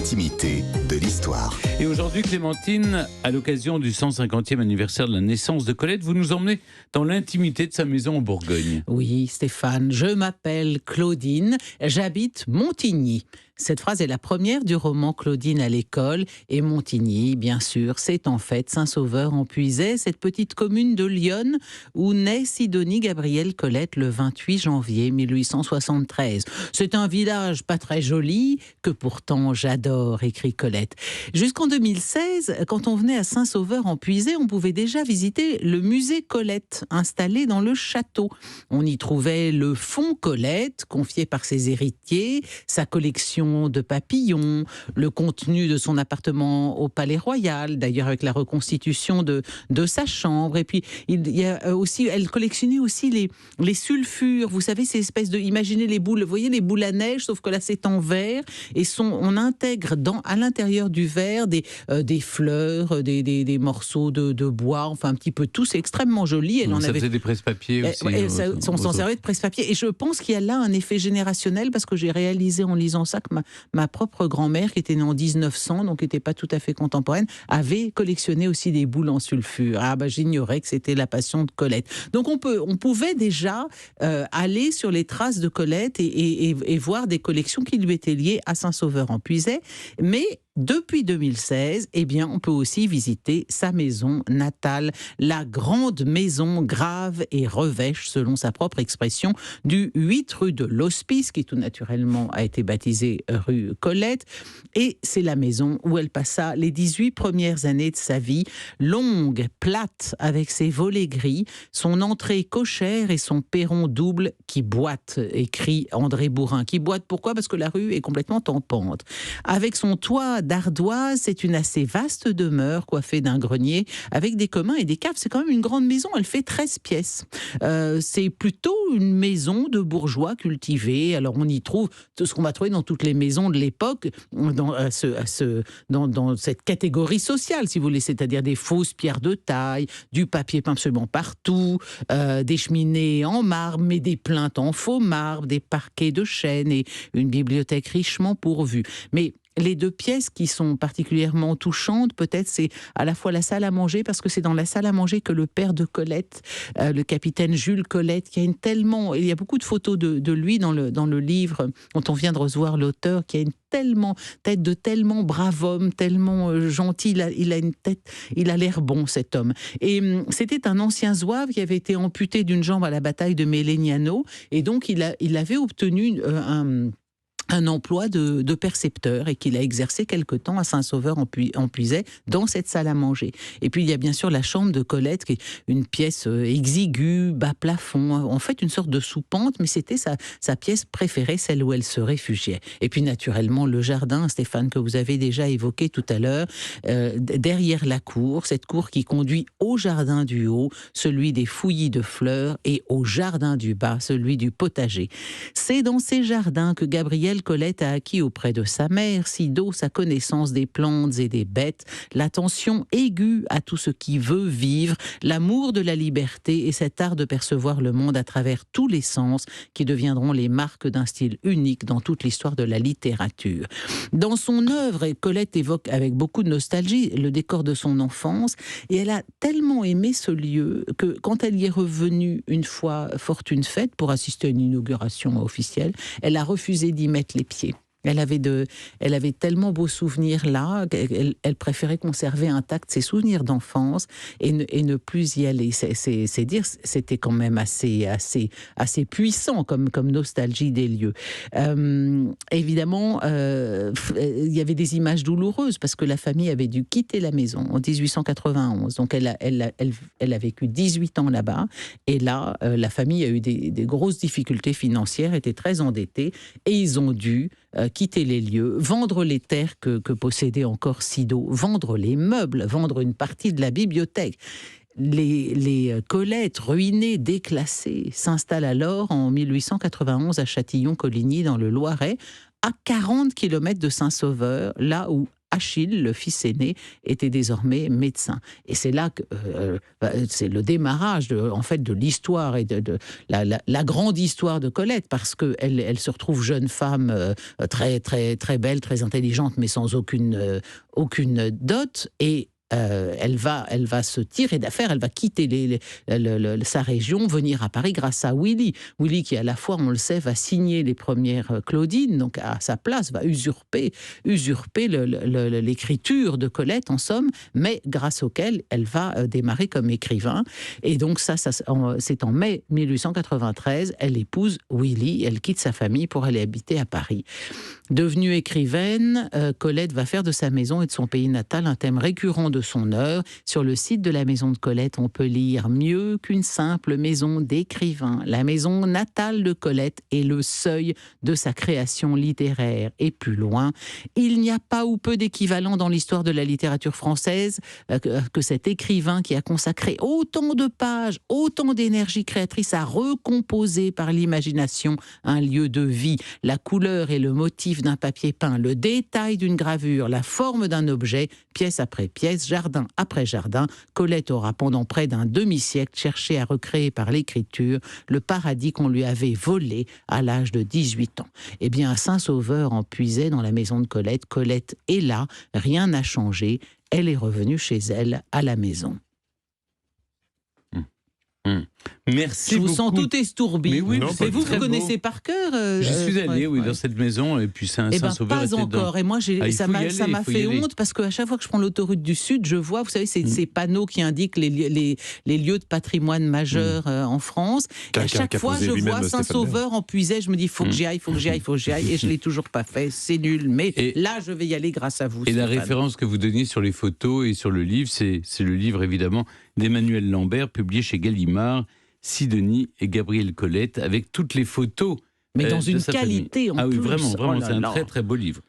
l'intimité de l'histoire. Et aujourd'hui, Clémentine, à l'occasion du 150e anniversaire de la naissance de Colette, vous nous emmenez dans l'intimité de sa maison en Bourgogne. Oui, Stéphane, je m'appelle Claudine, j'habite Montigny. Cette phrase est la première du roman Claudine à l'école. Et Montigny, bien sûr, c'est en fait Saint-Sauveur-en-Puisaye, cette petite commune de l'Yonne où naît Sidonie Gabrielle Colette le 28 janvier 1873. C'est un village pas très joli, que pourtant j'adore, écrit Colette. Jusqu'en 2016, quand on venait à Saint-Sauveur-en-Puisaye, on pouvait déjà visiter le musée Colette, installé dans le château. On y trouvait le fonds Colette, confié par ses héritiers, sa collection de papillons, le contenu de son appartement au Palais Royal, d'ailleurs avec la reconstitution de sa chambre. Et puis, il y a aussi, elle collectionnait aussi les sulfures. Vous savez, ces espèces de... Imaginez les boules, vous voyez les boules à neige, sauf que là, c'est en verre. Et on intègre à l'intérieur du verre des fleurs, des morceaux de bois, enfin un petit peu tout. C'est extrêmement joli. Ça faisait des presse-papiers aussi. On s'en servait de presse-papier. Et je pense qu'il y a là un effet générationnel, parce que j'ai réalisé en lisant ça que ma propre grand-mère, qui était née en 1900, donc qui n'était pas tout à fait contemporaine, avait collectionné aussi des boules en sulfure. J'ignorais que c'était la passion de Colette. Donc on pouvait déjà aller sur les traces de Colette et voir des collections qui lui étaient liées à Saint-Sauveur-en-Puisaye. Mais depuis 2016, on peut aussi visiter sa maison natale, la grande maison grave et revêche, selon sa propre expression, du 8 rue de l'Hospice, qui tout naturellement a été baptisée rue Colette. Et c'est la maison où elle passa les 18 premières années de sa vie, longue, plate, avec ses volets gris, son entrée cochère et son perron double qui boite, écrit André Bourrin. Qui boite, pourquoi ? Parce que la rue est complètement en pente. Avec son toit d'ardoise, c'est une assez vaste demeure coiffée d'un grenier avec des communs et des caves. C'est quand même une grande maison, elle fait 13 pièces. C'est plutôt une maison de bourgeois cultivés. Alors on y trouve tout ce qu'on va trouver dans toutes les maisons de l'époque, dans cette catégorie sociale, si vous voulez, c'est-à-dire des fausses pierres de taille, du papier peint absolument partout, des cheminées en marbre, mais des plinthes en faux marbre, des parquets de chêne et une bibliothèque richement pourvue. Mais les deux pièces qui sont particulièrement touchantes, peut-être, c'est à la fois la salle à manger, parce que c'est dans la salle à manger que le père de Colette, le capitaine Jules Colette, il y a beaucoup de photos de lui dans le livre dont on vient de recevoir l'auteur, qui a une tête de tellement brave homme, tellement gentil, il a une tête, il a l'air bon, cet homme. Et c'était un ancien zouave qui avait été amputé d'une jambe à la bataille de Melegnano, et donc il avait obtenu un emploi de percepteur, et qu'il a exercé quelque temps à Saint-Sauveur-en-Puisaye dans cette salle à manger. Et puis il y a bien sûr la chambre de Colette, qui est une pièce exiguë, bas plafond, en fait une sorte de soupente, mais c'était sa pièce préférée, celle où elle se réfugiait. Et puis naturellement le jardin, Stéphane, que vous avez déjà évoqué tout à l'heure, derrière la cour, cette cour qui conduit au jardin du haut, celui des fouillis de fleurs, et au jardin du bas, celui du potager. C'est dans ces jardins que Gabrielle Colette a acquis auprès de sa mère, Sido, sa connaissance des plantes et des bêtes, l'attention aiguë à tout ce qui veut vivre, l'amour de la liberté et cet art de percevoir le monde à travers tous les sens qui deviendront les marques d'un style unique dans toute l'histoire de la littérature. Dans son œuvre, Colette évoque avec beaucoup de nostalgie le décor de son enfance, et elle a tellement aimé ce lieu que quand elle y est revenue une fois fortune faite pour assister à une inauguration officielle, elle a refusé d'y mettre les pieds. Elle avait tellement beaux souvenirs là qu'elle préférait conserver intacts ses souvenirs d'enfance et ne plus y aller. C'est dire, c'était quand même assez puissant comme nostalgie des lieux. Évidemment, il y avait des images douloureuses parce que la famille avait dû quitter la maison en 1891. Donc elle a vécu 18 ans là-bas, et là, la famille a eu des grosses difficultés financières, était très endettée, et ils ont dû quitter les lieux, vendre les terres que possédait encore Sido, vendre les meubles, vendre une partie de la bibliothèque. Les Colette, ruinées, déclassées, s'installent alors en 1891 à Châtillon-Coligny dans le Loiret, à 40 km de Saint-Sauveur, là où Achille, le fils aîné, était désormais médecin. Et c'est là que c'est le démarrage de l'histoire et de la grande histoire de Colette, parce qu'elle se retrouve jeune femme très, très, très belle, très intelligente, mais sans aucune dot, et elle va se tirer d'affaire, elle va quitter sa région, venir à Paris grâce à Willy. Willy qui, à la fois, on le sait, va signer les premières Claudines, donc à sa place, va usurper l'écriture de Colette, en somme, mais grâce auquel elle va démarrer comme écrivain. Et donc c'est en mai 1893, elle épouse Willy, elle quitte sa famille pour aller habiter à Paris. Devenue écrivaine, Colette va faire de sa maison et de son pays natal un thème récurrent de son œuvre. Sur le site de la maison de Colette, on peut lire « Mieux qu'une simple maison d'écrivain, la maison natale de Colette est le seuil de sa création littéraire. » Et plus loin, « Il n'y a pas ou peu d'équivalent dans l'histoire de la littérature française que cet écrivain qui a consacré autant de pages, autant d'énergie créatrice à recomposer par l'imagination un lieu de vie, la couleur et le motif d'un papier peint, le détail d'une gravure, la forme d'un objet, pièce après pièce, jardin après jardin. Colette aura pendant près d'un demi-siècle cherché à recréer par l'écriture le paradis qu'on lui avait volé à l'âge de 18 ans. Eh bien, à Saint-Sauveur, en Puisaye, dans la maison de Colette, Colette est là, rien n'a changé, elle est revenue chez elle, à la maison. Merci Je vous beaucoup. sens tout estourbi. Mais oui, mais vous connaissez par cœur J'y suis allé, dans cette maison, et puis Saint-Sauveur pas était encore. dedans. Et moi, ça m'a fait aller. honte, parce qu'à chaque fois que je prends l'autoroute du Sud, je vois, vous savez, ces panneaux qui indiquent les lieux de patrimoine majeurs en France. Et à chaque fois, je vois Saint-Sauveur en Puisaye, je me dis, il faut que j'y aille, et je ne l'ai toujours pas fait. C'est nul, mais là, je vais y aller grâce à vous. Et la Stéphane. référence que vous donniez sur les photos et sur le livre, c'est le livre, évidemment, d'Emmanuel Lambert, publié chez Gallimard, Sidonie et Gabriel Colette, avec toutes les photos. Mais dans une de sa qualité famille. en plus. Ah oui, vraiment, Oh là c'est un là. très très beau livre.